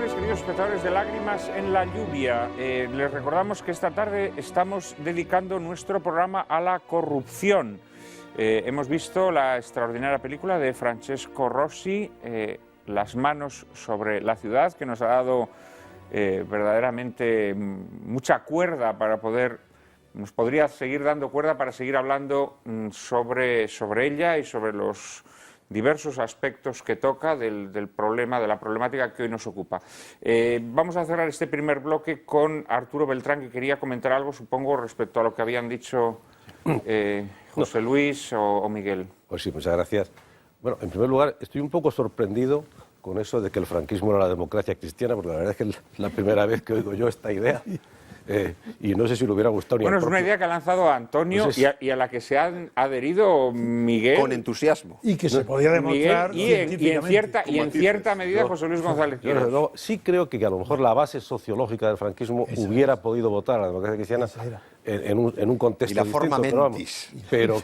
tardes, queridos espectadores de Lágrimas en la Lluvia. Les recordamos que esta tarde estamos dedicando nuestro programa a la corrupción. Hemos visto la extraordinaria película de Francesco Rosi, Las manos sobre la ciudad, que nos ha dado verdaderamente mucha cuerda para poder, nos podría seguir dando cuerda para seguir hablando sobre ella y sobre los diversos aspectos que toca del problema, de la problemática que hoy nos ocupa. Vamos a cerrar este primer bloque con Arturo Beltrán, que quería comentar algo, supongo, respecto a lo que habían dicho José Luis o Miguel. Pues sí, muchas gracias. Bueno, en primer lugar, estoy un poco sorprendido con eso de que el franquismo era la democracia cristiana, porque la verdad es que es la primera vez que oigo yo esta idea. Y no sé si le hubiera gustado ni Bueno, es una idea que ha lanzado Antonio pues y a la que se han adherido Miguel. Con entusiasmo. Y que se podía demostrar Miguel, y en cierta medida José Luis González Quiros. No, sí creo que a lo mejor la base sociológica del franquismo hubiera podido votar a la democracia cristiana en un contexto y la distinto. forma mentis. Quiero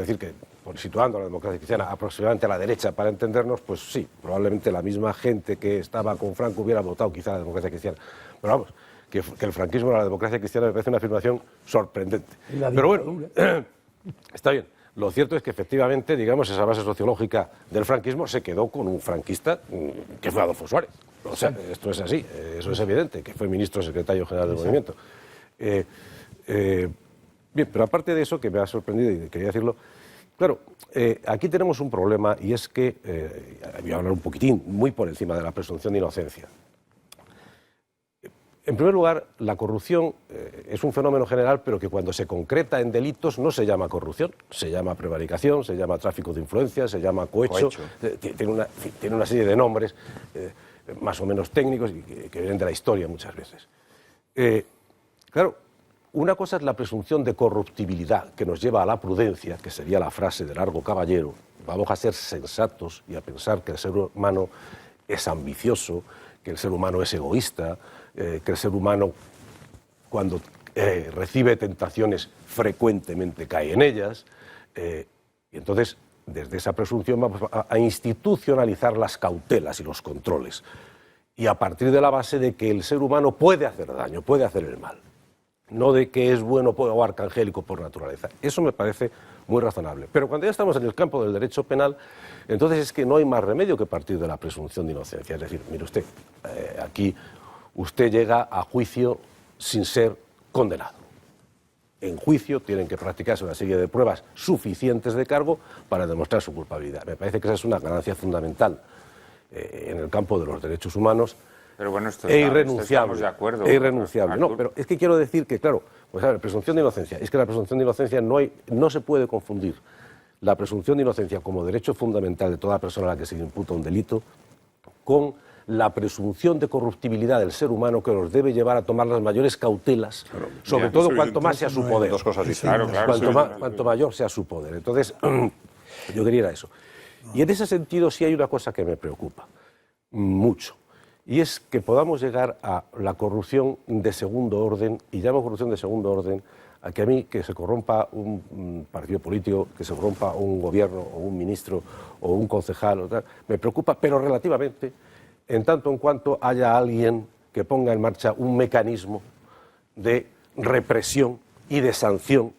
decir que situando a la democracia cristiana aproximadamente a la derecha para entendernos, pues sí, probablemente la misma gente que estaba con Franco hubiera votado quizá a la democracia cristiana. Pero vamos, que el franquismo era la democracia cristiana me parece una afirmación sorprendente. Pero bueno, está bien. Lo cierto es que efectivamente, digamos, esa base sociológica del franquismo se quedó con un franquista que fue Adolfo Suárez. O sea, esto es así, eso es evidente, que fue ministro secretario general del movimiento. Bien, pero aparte de eso, que me ha sorprendido y quería decirlo, claro, aquí tenemos un problema y es que, voy a hablar un poquitín, muy por encima de la presunción de inocencia. En primer lugar, la corrupción es un fenómeno general, pero que cuando se concreta en delitos no se llama corrupción, se llama prevaricación, se llama tráfico de influencias, se llama cohecho. Tiene una serie de nombres más o menos técnicos y que vienen de la historia muchas veces. Claro, una cosa es la presunción de corruptibilidad que nos lleva a la prudencia, que sería la frase de Largo Caballero. Vamos a ser sensatos y a pensar que el ser humano es ambicioso, que el ser humano es egoísta, que el ser humano, cuando recibe tentaciones, frecuentemente cae en ellas. Y entonces, desde esa presunción vamos a institucionalizar las cautelas y los controles. Y a partir de la base de que el ser humano puede hacer daño, puede hacer el mal. No de que es bueno o arcangélico por naturaleza. Eso me parece muy razonable. Pero cuando ya estamos en el campo del derecho penal, entonces es que no hay más remedio que partir de la presunción de inocencia. Es decir, mire usted, aquí usted llega a juicio sin ser condenado. En juicio tienen que practicarse una serie de pruebas suficientes de cargo para demostrar su culpabilidad. Me parece que esa es una ganancia fundamental en el campo de los derechos humanos. Pero bueno, irrenunciable. Estamos de acuerdo. Irrenunciable. No, pero es que quiero decir que, claro, pues a ver, presunción de inocencia. Es que la presunción de inocencia no se puede confundir la presunción de inocencia como derecho fundamental de toda persona a la que se le imputa un delito con la presunción de corruptibilidad del ser humano que nos debe llevar a tomar las mayores cautelas, sobre todo cuanto más sea su poder. Dos cosas distintas. Cuanto mayor sea su poder. Entonces, yo quería eso. Y en ese sentido sí hay una cosa que me preocupa mucho. Y es que podamos llegar a la corrupción de segundo orden, y llamo corrupción de segundo orden a que a mí que se corrompa un partido político, que se corrompa un gobierno o un ministro o un concejal, o tal, me preocupa, pero relativamente, en tanto en cuanto haya alguien que ponga en marcha un mecanismo de represión y de sanción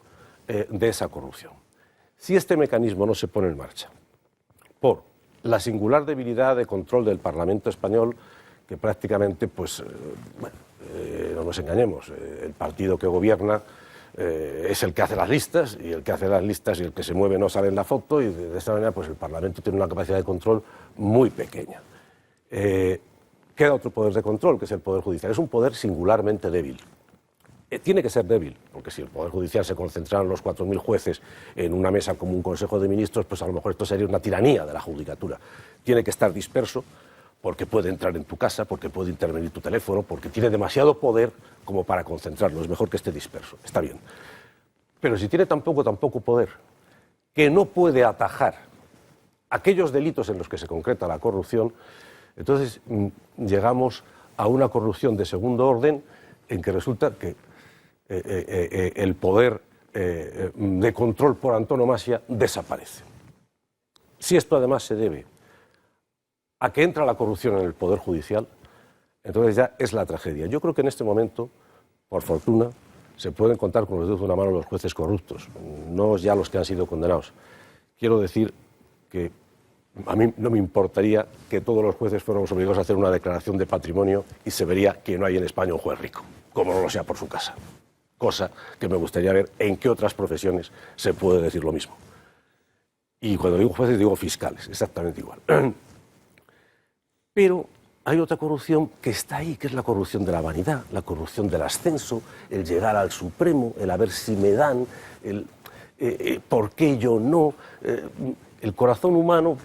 de esa corrupción. Si este mecanismo no se pone en marcha por la singular debilidad de control del Parlamento español, que prácticamente, pues, no nos engañemos, el partido que gobierna es el que hace las listas, y el que hace las listas y el que se mueve no sale en la foto, y de esta manera pues el Parlamento tiene una capacidad de control muy pequeña. Queda otro poder de control, que es el Poder Judicial. Es un poder singularmente débil. Tiene que ser débil, porque si el Poder Judicial se concentraran los 4.000 jueces en una mesa como un Consejo de Ministros, pues a lo mejor esto sería una tiranía de la judicatura. Tiene que estar disperso, porque puede entrar en tu casa, porque puede intervenir tu teléfono, porque tiene demasiado poder como para concentrarlo. Es mejor que esté disperso, está bien. Pero si tiene tan poco poder, que no puede atajar aquellos delitos en los que se concreta la corrupción, entonces llegamos a una corrupción de segundo orden en que resulta que el poder de control por antonomasia desaparece. Si esto además se debe a que entra la corrupción en el Poder Judicial, entonces ya es la tragedia. Yo creo que en este momento, por fortuna, se pueden contar con los dedos de una mano los jueces corruptos, no ya los que han sido condenados. Quiero decir que a mí no me importaría que todos los jueces fuéramos obligados a hacer una declaración de patrimonio y se vería que no hay en España un juez rico, como no lo sea por su casa. Cosa que me gustaría ver en qué otras profesiones se puede decir lo mismo. Y cuando digo jueces digo fiscales, exactamente igual. Pero hay otra corrupción que está ahí, que es la corrupción de la vanidad, la corrupción del ascenso, el llegar al Supremo, el a ver si me dan, el por qué yo no. El corazón humano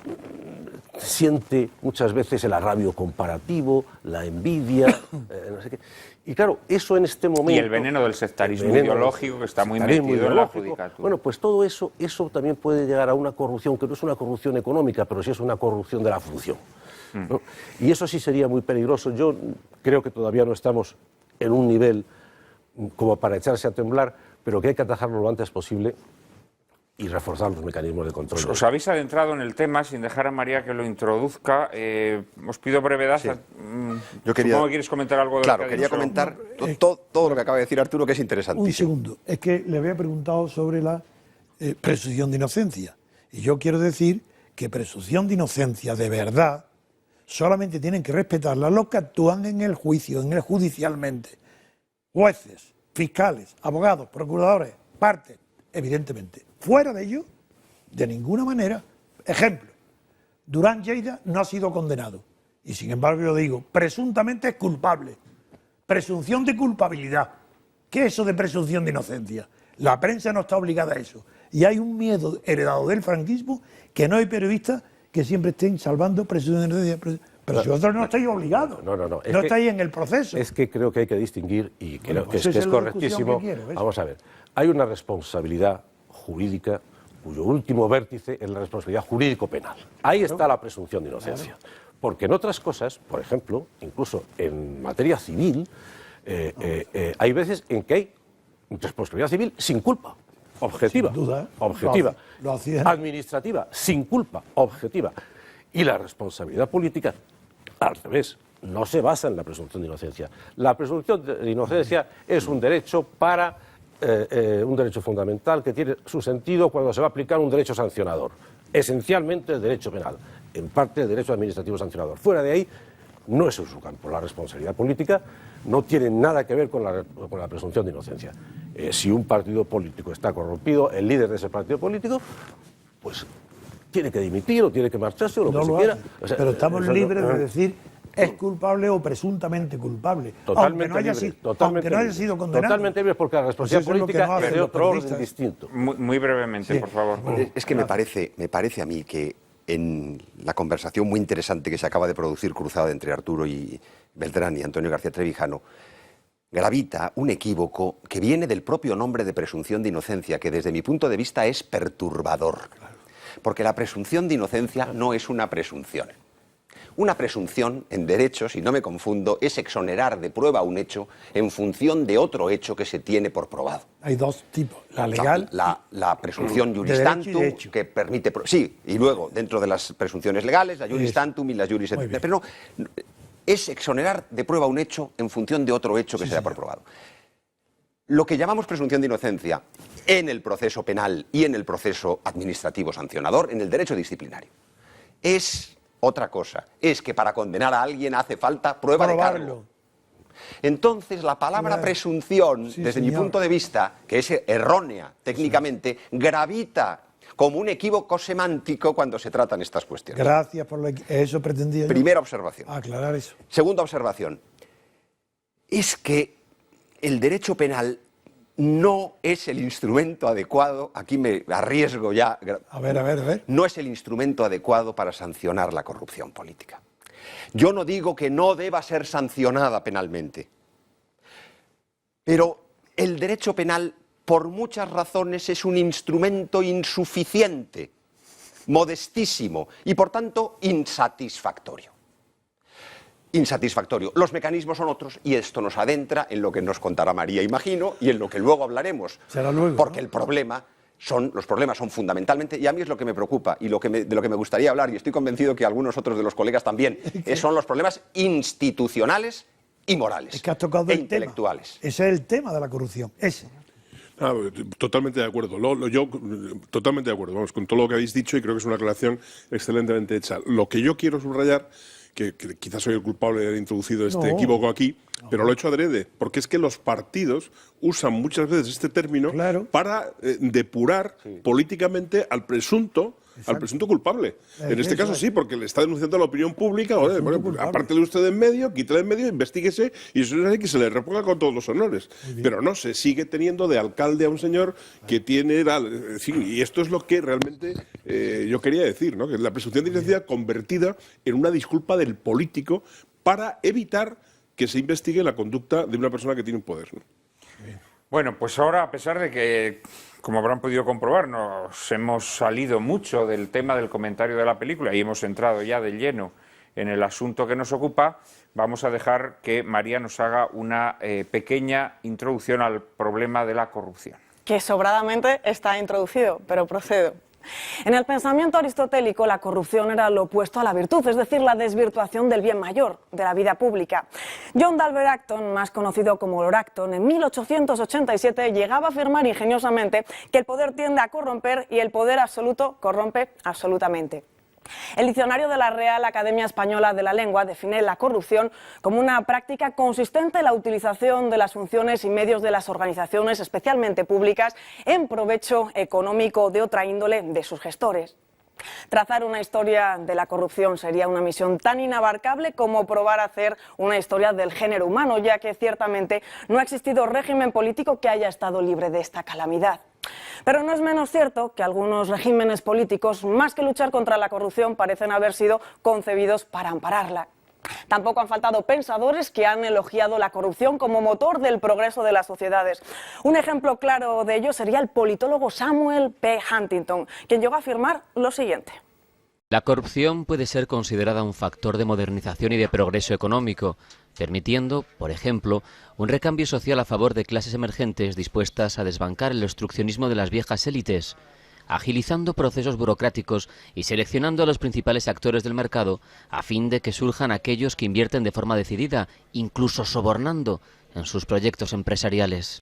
siente muchas veces el agravio comparativo, la envidia, no sé qué. Y claro, eso en este momento... Y el veneno del sectarismo ideológico que está muy metido en la judicatura. Bueno, pues todo eso también puede llegar a una corrupción, que no es una corrupción económica, pero sí es una corrupción de la función, ¿no? Y eso sí sería muy peligroso. Yo creo que todavía no estamos en un nivel como para echarse a temblar, pero que hay que atajarlo lo antes posible y reforzar los mecanismos de control. Os habéis adentrado en el tema sin dejar a María que lo introduzca. Os pido brevedad. Sí. Yo quería, supongo que quieres comentar algo de claro, lo que quería comentar todo lo que acaba de decir Arturo, que es interesantísimo. Un segundo. Es que le había preguntado sobre la presunción de inocencia. Y yo quiero decir que presunción de inocencia de verdad solamente tienen que respetarla los que actúan en el juicio, en el judicialmente. Jueces, fiscales, abogados, procuradores, partes, evidentemente. Fuera de ello, de ninguna manera. Ejemplo, Durán Lleida no ha sido condenado. Y sin embargo yo digo, presuntamente es culpable. Presunción de culpabilidad. ¿Qué es eso de presunción de inocencia? La prensa no está obligada a eso. Y hay un miedo heredado del franquismo que no hay periodistas que siempre estén salvando presunción de inocencia. Pero si vosotros no estáis obligados, no estáis en el proceso. Es que creo que hay que distinguir, y creo que es correctísimo. Vamos a ver, hay una responsabilidad jurídica cuyo último vértice es la responsabilidad jurídico-penal. Ahí está la presunción de inocencia. Porque en otras cosas, por ejemplo, incluso en materia civil, hay veces en que hay responsabilidad civil sin culpa, objetiva, sin duda, objetiva, lo hacían. Administrativa, sin culpa, objetiva. Y la responsabilidad política, al revés, no se basa en la presunción de inocencia. La presunción de inocencia es un derecho un derecho fundamental que tiene su sentido cuando se va a aplicar un derecho sancionador. Esencialmente el derecho penal, en parte el derecho administrativo sancionador. Fuera de ahí, no es en su campo. La responsabilidad política no tiene nada que ver con la presunción de inocencia. Si un partido político está corrompido, el líder de ese partido político, pues tiene que dimitir o tiene que marcharse o lo que se quiera. O sea, pero estamos libres de decir es culpable o presuntamente culpable. Totalmente aunque no haya sido condenado. Totalmente libre, porque la responsabilidad política es de otro orden distinto. Muy brevemente, por favor. Es que me parece a mí que en la conversación muy interesante que se acaba de producir cruzada entre Arturo y Beltrán y Antonio García Trevijano, gravita un equívoco que viene del propio nombre de presunción de inocencia, que desde mi punto de vista es perturbador. Porque la presunción de inocencia no es una presunción. Una presunción, en derecho, si no me confundo, es exonerar de prueba un hecho en función de otro hecho que se tiene por probado. Hay dos tipos, la legal... O sea, la presunción juris tantum, que permite... Sí, y luego, dentro de las presunciones legales, la juris tantum y la juris... Pero no, es exonerar de prueba un hecho en función de otro hecho que se da por probado. Lo que llamamos presunción de inocencia en el proceso penal y en el proceso administrativo sancionador, en el derecho disciplinario, es otra cosa. Es que para condenar a alguien hace falta prueba de cargo. Entonces, la palabra presunción, desde mi punto de vista, que es errónea técnicamente, gravita como un equívoco semántico cuando se tratan estas cuestiones. Gracias por eso pretendía yo. Primera observación. Aclarar eso. Segunda observación. Es que el derecho penal no es el instrumento adecuado, aquí me arriesgo ya, a ver. No es el instrumento adecuado para sancionar la corrupción política. Yo no digo que no deba ser sancionada penalmente, pero el derecho penal, por muchas razones, es un instrumento insuficiente, modestísimo y, por tanto, insatisfactorio. Los mecanismos son otros y esto nos adentra en lo que nos contará María, imagino, y en lo que luego hablaremos. Será luego, porque ¿no? el problema los problemas son fundamentalmente, y a mí es lo que me preocupa y de lo que me gustaría hablar, y estoy convencido que algunos otros de los colegas también, son los problemas institucionales y morales, es que has tocado el intelectuales. Tema. Ese es el tema de la corrupción, ese. Totalmente de acuerdo. Yo totalmente de acuerdo, vamos, con todo lo que habéis dicho, y creo que es una relación excelentemente hecha. Lo que yo quiero subrayar, que quizás soy el culpable de haber introducido este equívoco aquí, pero lo he hecho adrede, porque es que los partidos usan muchas veces este término para depurar políticamente al presunto culpable. En este caso sí, porque le está denunciando a la opinión pública. Bueno, pues, aparte de usted en medio, quítale en medio, investíguese, y eso es que se le reponga con todos los honores. Pero no, se sigue teniendo de alcalde a un señor que tiene... En fin, y esto es lo que realmente yo quería decir, ¿no? Que la presunción de inocencia convertida en una disculpa del político para evitar que se investigue la conducta de una persona que tiene un poder, ¿no? Bueno, pues ahora, a pesar de que, como habrán podido comprobar, nos hemos salido mucho del tema del comentario de la película y hemos entrado ya de lleno en el asunto que nos ocupa, vamos a dejar que María nos haga una pequeña introducción al problema de la corrupción. Que sobradamente está introducido, pero procedo. En el pensamiento aristotélico, la corrupción era lo opuesto a la virtud, es decir, la desvirtuación del bien mayor, de la vida pública. John Dalbert Acton, más conocido como Lord Acton, en 1887 llegaba a afirmar ingeniosamente que el poder tiende a corromper y el poder absoluto corrompe absolutamente. El diccionario de la Real Academia Española de la Lengua define la corrupción como una práctica consistente en la utilización de las funciones y medios de las organizaciones, especialmente públicas, en provecho económico de otra índole de sus gestores. Trazar una historia de la corrupción sería una misión tan inabarcable como probar a hacer una historia del género humano, ya que ciertamente no ha existido régimen político que haya estado libre de esta calamidad. Pero no es menos cierto que algunos regímenes políticos, más que luchar contra la corrupción, parecen haber sido concebidos para ampararla. Tampoco han faltado pensadores que han elogiado la corrupción como motor del progreso de las sociedades. Un ejemplo claro de ello sería el politólogo Samuel P. Huntington, quien llegó a afirmar lo siguiente. La corrupción puede ser considerada un factor de modernización y de progreso económico, permitiendo, por ejemplo, un recambio social a favor de clases emergentes dispuestas a desbancar el obstruccionismo de las viejas élites, agilizando procesos burocráticos y seleccionando a los principales actores del mercado a fin de que surjan aquellos que invierten de forma decidida, incluso sobornando en sus proyectos empresariales.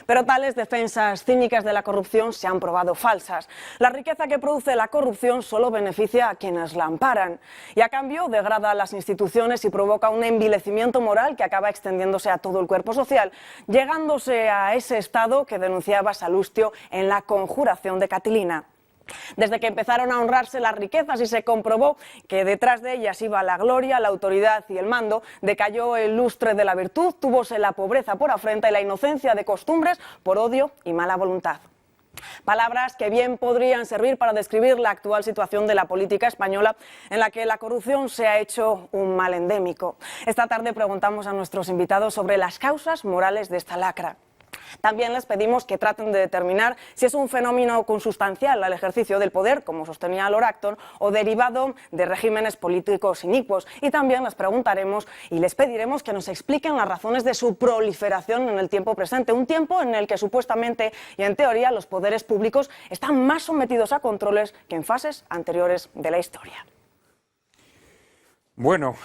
Pero tales defensas cínicas de la corrupción se han probado falsas. La riqueza que produce la corrupción solo beneficia a quienes la amparan y a cambio degrada a las instituciones y provoca un envilecimiento moral que acaba extendiéndose a todo el cuerpo social, llegándose a ese estado que denunciaba Salustio en La Conjuración de Catilina. Desde que empezaron a honrarse las riquezas y se comprobó que detrás de ellas iba la gloria, la autoridad y el mando, decayó el lustre de la virtud, túvose la pobreza por afrenta y la inocencia de costumbres por odio y mala voluntad. Palabras que bien podrían servir para describir la actual situación de la política española, en la que la corrupción se ha hecho un mal endémico. Esta tarde preguntamos a nuestros invitados sobre las causas morales de esta lacra. También les pedimos que traten de determinar si es un fenómeno consustancial al ejercicio del poder, como sostenía Lord Acton, o derivado de regímenes políticos inicuos. Y también les preguntaremos y les pediremos que nos expliquen las razones de su proliferación en el tiempo presente, un tiempo en el que supuestamente y en teoría los poderes públicos están más sometidos a controles que en fases anteriores de la historia. Bueno,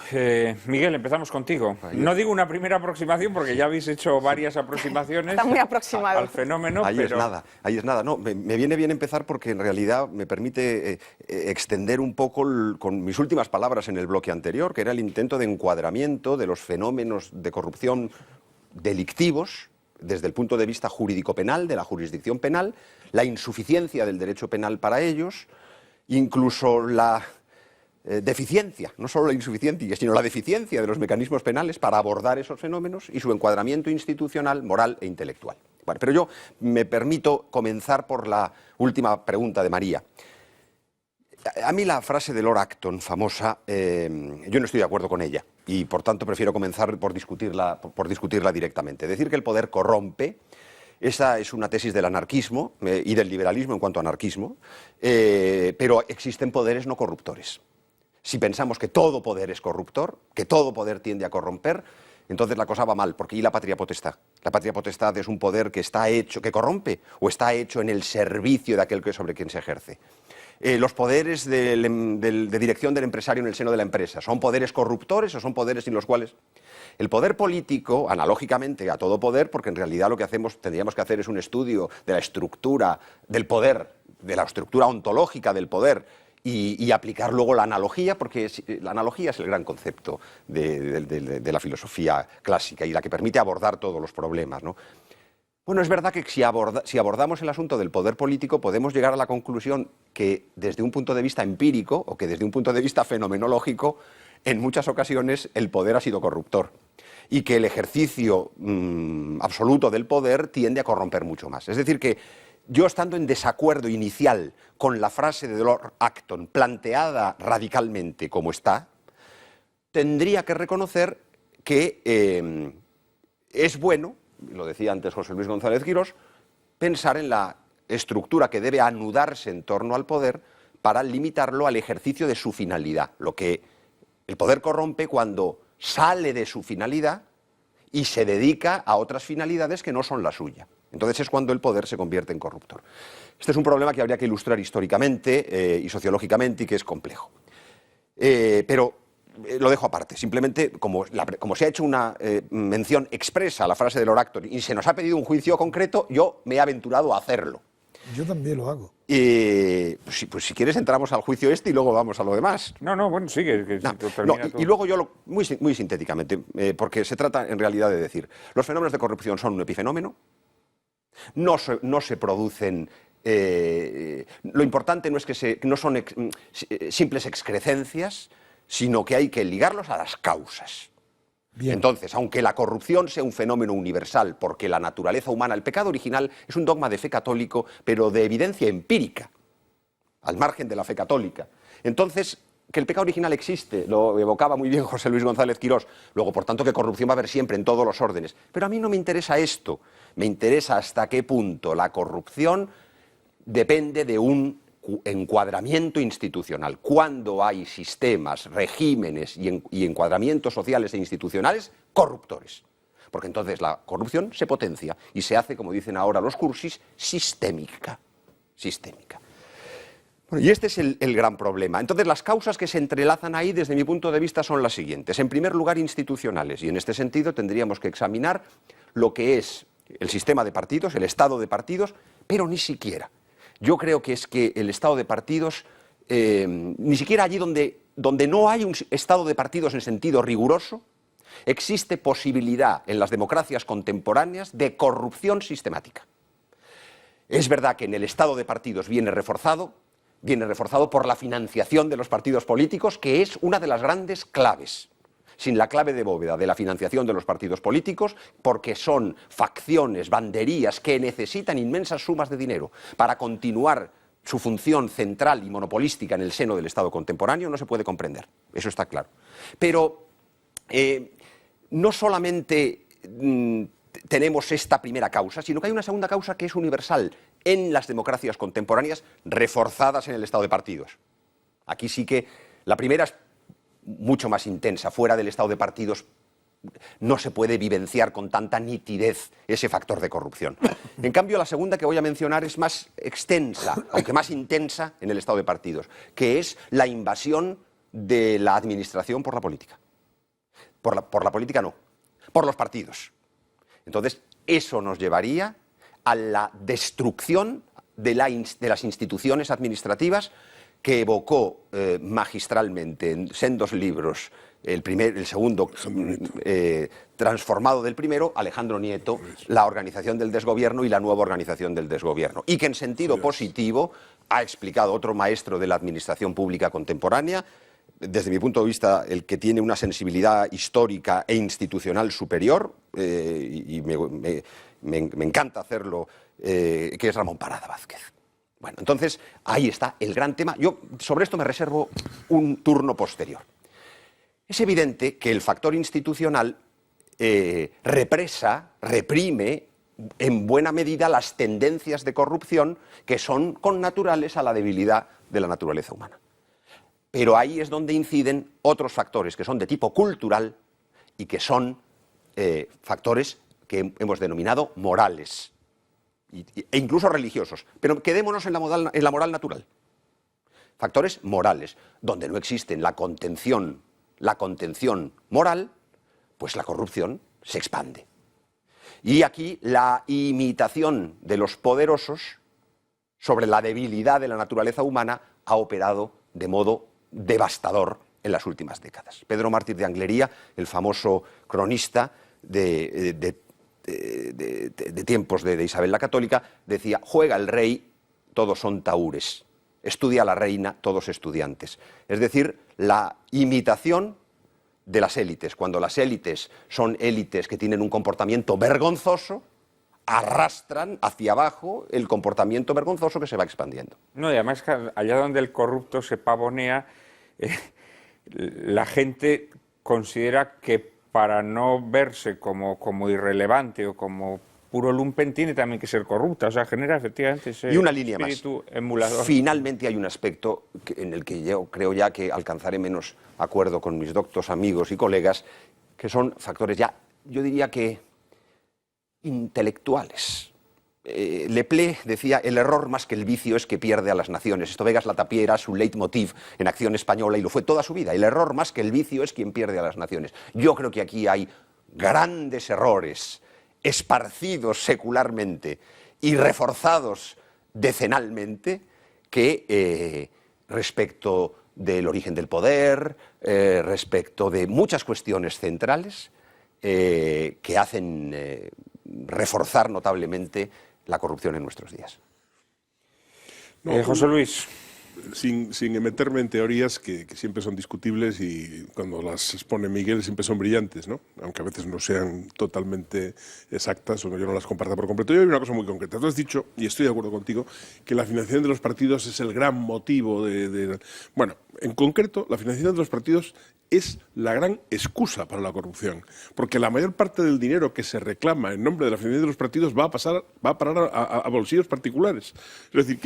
Miguel, empezamos contigo. No digo una primera aproximación porque ya habéis hecho varias aproximaciones. Está muy aproximado al fenómeno. Ahí pero... es nada. No, me viene bien empezar porque en realidad me permite extender un poco con mis últimas palabras en el bloque anterior, que era el intento de encuadramiento de los fenómenos de corrupción delictivos desde el punto de vista jurídico-penal, de la jurisdicción penal, la insuficiencia del derecho penal para ellos, incluso la deficiencia, no solo la insuficiencia, sino la deficiencia de los mecanismos penales para abordar esos fenómenos y su encuadramiento institucional, moral e intelectual. Bueno, pero yo me permito comenzar por la última pregunta de María. A mí la frase de Lord Acton, famosa, yo no estoy de acuerdo con ella y por tanto prefiero comenzar por discutirla directamente. Decir que el poder corrompe, esa es una tesis del anarquismo y del liberalismo en cuanto a anarquismo, pero existen poderes no corruptores. Si pensamos que todo poder es corruptor, que todo poder tiende a corromper, entonces la cosa va mal, porque ¿y la patria potestad? La patria potestad es un poder que está hecho, que corrompe, o está hecho en el servicio de aquel sobre quien se ejerce. Los poderes de dirección del empresario en el seno de la empresa, ¿son poderes corruptores o son poderes sin los cuales? El poder político, analógicamente a todo poder, porque en realidad lo que tendríamos que hacer es un estudio de la estructura del poder, de la estructura ontológica del poder, y aplicar luego la analogía, porque la analogía es el gran concepto de la filosofía clásica y la que permite abordar todos los problemas, ¿no? Bueno, es verdad que si abordamos el asunto del poder político podemos llegar a la conclusión que desde un punto de vista empírico o que desde un punto de vista fenomenológico, en muchas ocasiones el poder ha sido corruptor y que el ejercicio absoluto del poder tiende a corromper mucho más. Es decir, que yo, estando en desacuerdo inicial con la frase de Lord Acton planteada radicalmente como está, tendría que reconocer que es bueno, lo decía antes José Luis González Quirós, pensar en la estructura que debe anudarse en torno al poder para limitarlo al ejercicio de su finalidad. Lo que el poder corrompe cuando sale de su finalidad y se dedica a otras finalidades que no son la suya. Entonces es cuando el poder se convierte en corruptor. Este es un problema que habría que ilustrar históricamente y sociológicamente y que es complejo. Pero lo dejo aparte. Simplemente, como se ha hecho una mención expresa a la frase de Lord Acton y se nos ha pedido un juicio concreto, yo me he aventurado a hacerlo. Yo también lo hago. Pues si quieres entramos al juicio y luego vamos a lo demás. Bueno, sigue. Y luego yo, muy sintéticamente, porque se trata en realidad de decir, los fenómenos de corrupción son un epifenómeno, no se producen... lo importante no es que no son simples excrecencias, sino que hay que ligarlos a las causas. Bien. Entonces, aunque la corrupción sea un fenómeno universal, porque la naturaleza humana, el pecado original es un dogma de fe católico, pero de evidencia empírica, al margen de la fe católica. Entonces, que el pecado original existe, lo evocaba muy bien José Luis González Quirós, luego, por tanto, que corrupción va a haber siempre en todos los órdenes. Pero a mí no me interesa esto, me interesa hasta qué punto la corrupción depende de un encuadramiento institucional. Cuando hay sistemas, regímenes y encuadramientos sociales e institucionales corruptores. Porque entonces la corrupción se potencia y se hace, como dicen ahora los cursis, sistémica. Bueno, y este es el gran problema. Entonces las causas que se entrelazan ahí, desde mi punto de vista, son las siguientes. En primer lugar, institucionales. Y en este sentido tendríamos que examinar lo que es el sistema de partidos, el estado de partidos, pero ni siquiera. Yo creo que es que el estado de partidos, ni siquiera allí donde no hay un estado de partidos en sentido riguroso, existe posibilidad en las democracias contemporáneas de corrupción sistemática. Es verdad que en el estado de partidos viene reforzado por la financiación de los partidos políticos, que es una de las grandes claves. Sin la clave de bóveda de la financiación de los partidos políticos, porque son facciones, banderías que necesitan inmensas sumas de dinero para continuar su función central y monopolística en el seno del Estado contemporáneo, no se puede comprender. Eso está claro. Pero no solamente tenemos esta primera causa, sino que hay una segunda causa que es universal en las democracias contemporáneas reforzadas en el Estado de partidos. Aquí sí que la primera es mucho más intensa. Fuera del estado de partidos no se puede vivenciar con tanta nitidez ese factor de corrupción. En cambio, la segunda que voy a mencionar es más extensa, aunque más intensa en el estado de partidos, que es la invasión de la administración por la política. Por la política no, por los partidos. Entonces, eso nos llevaría a la destrucción de las instituciones administrativas que evocó magistralmente en sendos libros, el segundo transformado del primero, Alejandro Nieto, la organización del desgobierno y la nueva organización del desgobierno. Y que en sentido positivo ha explicado otro maestro de la administración pública contemporánea, desde mi punto de vista el que tiene una sensibilidad histórica e institucional superior, y me encanta hacerlo, que es Ramón Parada Vázquez. Bueno, entonces, ahí está el gran tema. Yo sobre esto me reservo un turno posterior. Es evidente que el factor institucional reprime en buena medida las tendencias de corrupción que son connaturales a la debilidad de la naturaleza humana. Pero ahí es donde inciden otros factores que son de tipo cultural y que son factores que hemos denominado morales e incluso religiosos. Pero quedémonos en la moral natural. Factores morales, donde no existen la contención moral, pues la corrupción se expande. Y aquí la imitación de los poderosos sobre la debilidad de la naturaleza humana ha operado de modo devastador en las últimas décadas. Pedro Mártir de Anglería, el famoso cronista de tiempos de Isabel la Católica, decía: juega el rey, todos son tahúres; estudia la reina, todos estudiantes. Es decir, la imitación de las élites. Cuando las élites son élites que tienen un comportamiento vergonzoso, arrastran hacia abajo el comportamiento vergonzoso que se va expandiendo. No, y además allá donde el corrupto se pavonea, la gente considera que para no verse como irrelevante o como puro lumpen tiene también que ser corrupta. O sea, genera efectivamente ese y una línea espíritu más. Emulador. Finalmente hay un aspecto en el que yo creo ya que alcanzaré menos acuerdo con mis doctos amigos y colegas, que son factores ya, yo diría que intelectuales. Leplé decía: el error más que el vicio es que pierde a las naciones. Esto Vegas Latapie era su leitmotiv en Acción Española y lo fue toda su vida. El error más que el vicio es quien pierde a las naciones. Yo creo que aquí hay grandes errores esparcidos secularmente y reforzados decenalmente que respecto del origen del poder, respecto de muchas cuestiones centrales que hacen reforzar notablemente la corrupción en nuestros días. José Luis. Sin meterme en teorías que siempre son discutibles y cuando las expone Miguel siempre son brillantes, ¿no? Aunque a veces no sean totalmente exactas o yo no las comparta por completo. Yo hay una cosa muy concreta. Tú has dicho, y estoy de acuerdo contigo, que la financiación de los partidos es el gran motivo Bueno, en concreto, la financiación de los partidos es la gran excusa para la corrupción, porque la mayor parte del dinero que se reclama en nombre de la financiación de los partidos va a parar a bolsillos particulares. Es decir,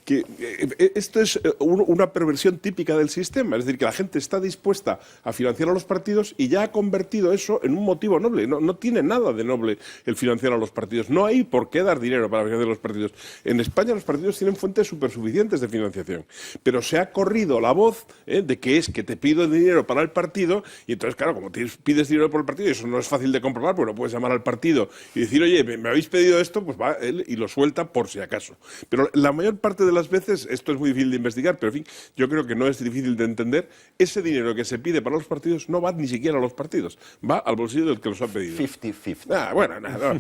que esto es una perversión típica del sistema, es decir, que la gente está dispuesta a financiar a los partidos y ya ha convertido eso en un motivo noble. No tiene nada de noble el financiar a los partidos. No hay por qué dar dinero para financiar a los partidos. En España los partidos tienen fuentes supersuficientes de financiación, pero se ha corrido la voz de que es que te pido dinero para el partido y entonces, claro, como pides dinero por el partido, y eso no es fácil de comprobar, porque no puedes llamar al partido y decir: oye, me habéis pedido esto, pues va él y lo suelta por si acaso. Pero la mayor parte de las veces, esto es muy difícil de investigar, pero en fin, yo creo que no es difícil de entender, ese dinero que se pide para los partidos no va ni siquiera a los partidos, va al bolsillo del que los ha pedido. 50-50. Bueno, nada.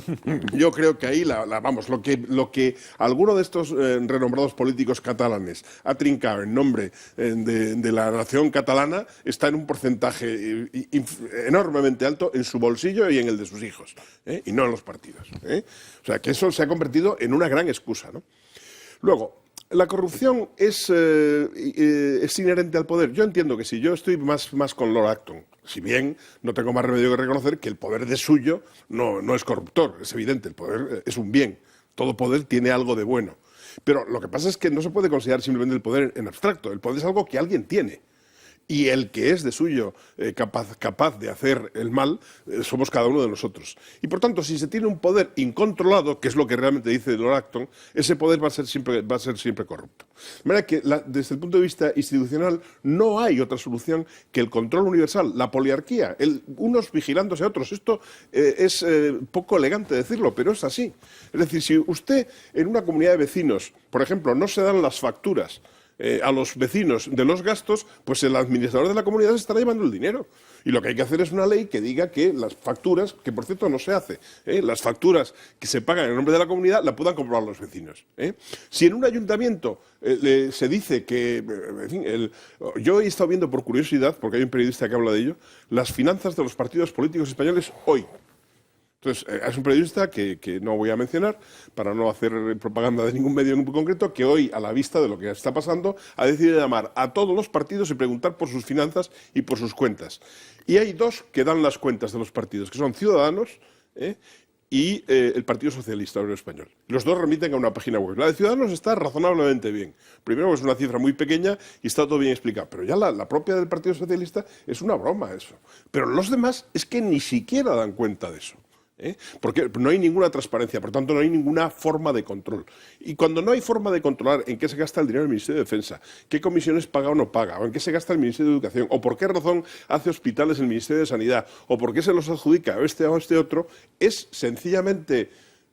Yo creo que ahí, vamos, lo que alguno de estos renombrados políticos catalanes ha trincado en nombre de la nación catalana está en un porcentaje enormemente alto en su bolsillo y en el de sus hijos, y no en los partidos. O sea, que eso se ha convertido en una gran excusa, ¿no? Luego, la corrupción es inherente al poder. Yo entiendo que sí, yo estoy más con Lord Acton. Si bien no tengo más remedio que reconocer que el poder de suyo no es corruptor, es evidente, el poder es un bien. Todo poder tiene algo de bueno. Pero lo que pasa es que no se puede considerar simplemente el poder en abstracto. El poder es algo que alguien tiene. Y el que es de suyo capaz de hacer el mal, somos cada uno de nosotros. Y por tanto, si se tiene un poder incontrolado, que es lo que realmente dice Lord Acton, ese poder va a ser siempre corrupto. De manera que, desde el punto de vista institucional, no hay otra solución que el control universal, la poliarquía, unos vigilándose a otros. Esto es poco elegante decirlo, pero es así. Es decir, si usted en una comunidad de vecinos, por ejemplo, no se dan las facturas a los vecinos de los gastos, pues el administrador de la comunidad se estará llevando el dinero. Y lo que hay que hacer es una ley que diga que las facturas, que por cierto no se hace, las facturas que se pagan en nombre de la comunidad la puedan comprobar los vecinos. Si en un ayuntamiento se dice que, en fin, yo he estado viendo por curiosidad, porque hay un periodista que habla de ello, las finanzas de los partidos políticos españoles hoy. Entonces, es un periodista que no voy a mencionar para no hacer propaganda de ningún medio en concreto, que hoy, a la vista de lo que está pasando, ha decidido llamar a todos los partidos y preguntar por sus finanzas y por sus cuentas. Y hay dos que dan las cuentas de los partidos, que son Ciudadanos y el Partido Socialista Obrero Español. Los dos remiten a una página web. La de Ciudadanos está razonablemente bien. Primero, es una cifra muy pequeña y está todo bien explicado. Pero ya la propia del Partido Socialista es una broma eso. Pero los demás es que ni siquiera dan cuenta de eso. Porque no hay ninguna transparencia, por tanto no hay ninguna forma de control. Y cuando no hay forma de controlar en qué se gasta el dinero del Ministerio de Defensa, qué comisiones paga o no paga, o en qué se gasta el Ministerio de Educación, o por qué razón hace hospitales el Ministerio de Sanidad, o por qué se los adjudica a este o a este otro, es sencillamente,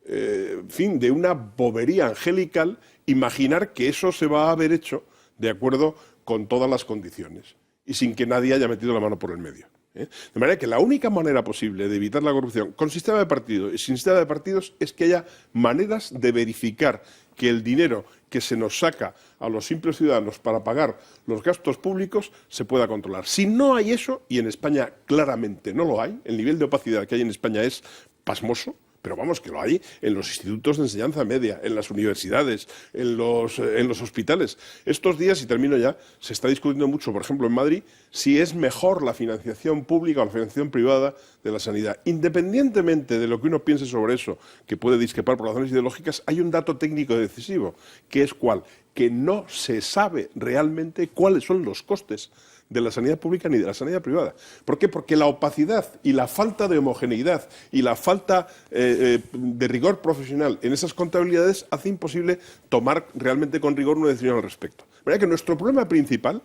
de una bobería angelical imaginar que eso se va a haber hecho de acuerdo con todas las condiciones y sin que nadie haya metido la mano por el medio. De manera que la única manera posible de evitar la corrupción con sistema de partidos y sin sistema de partidos es que haya maneras de verificar que el dinero que se nos saca a los simples ciudadanos para pagar los gastos públicos se pueda controlar. Si no hay eso, y en España claramente no lo hay, el nivel de opacidad que hay en España es pasmoso, pero vamos, que lo hay en los institutos de enseñanza media, en las universidades, en los hospitales. Estos días, y termino ya, se está discutiendo mucho, por ejemplo, en Madrid, si es mejor la financiación pública o la financiación privada de la sanidad. Independientemente de lo que uno piense sobre eso, que puede discrepar por razones ideológicas, hay un dato técnico decisivo, que es ¿cuál? Que no se sabe realmente cuáles son los costes de la sanidad pública ni de la sanidad privada. ¿Por qué? Porque la opacidad y la falta de homogeneidad y la falta de rigor profesional en esas contabilidades hace imposible tomar realmente con rigor una decisión al respecto. De manera que nuestro problema principal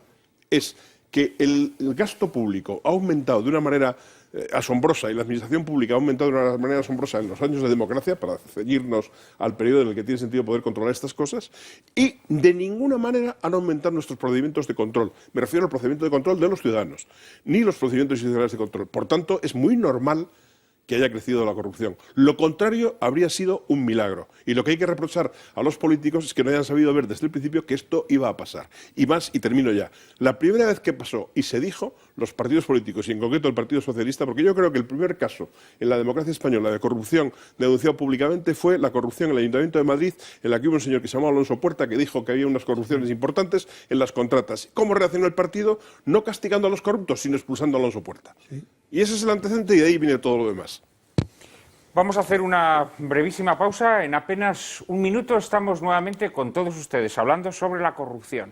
es que el gasto público ha aumentado de una manera asombrosa y la administración pública ha aumentado de una manera asombrosa en los años de democracia, para ceñirnos al periodo en el que tiene sentido poder controlar estas cosas, y de ninguna manera han aumentado nuestros procedimientos de control. Me refiero al procedimiento de control de los ciudadanos, ni los procedimientos institucionales de control. Por tanto, es muy normal que haya crecido la corrupción. Lo contrario habría sido un milagro. Y lo que hay que reprochar a los políticos es que no hayan sabido ver desde el principio que esto iba a pasar. Y más, y termino ya, la primera vez que pasó y se dijo, los partidos políticos, y en concreto el Partido Socialista, porque yo creo que el primer caso en la democracia española de corrupción denunciado públicamente fue la corrupción en el Ayuntamiento de Madrid, en la que hubo un señor que se llamaba Alonso Puerta, que dijo que había unas corrupciones importantes en las contratas. ¿Cómo reaccionó el partido? No castigando a los corruptos, sino expulsando a Alonso Puerta. Sí. Y ese es el antecedente y de ahí viene todo lo demás. Vamos a hacer una brevísima pausa. En apenas un minuto estamos nuevamente con todos ustedes hablando sobre la corrupción.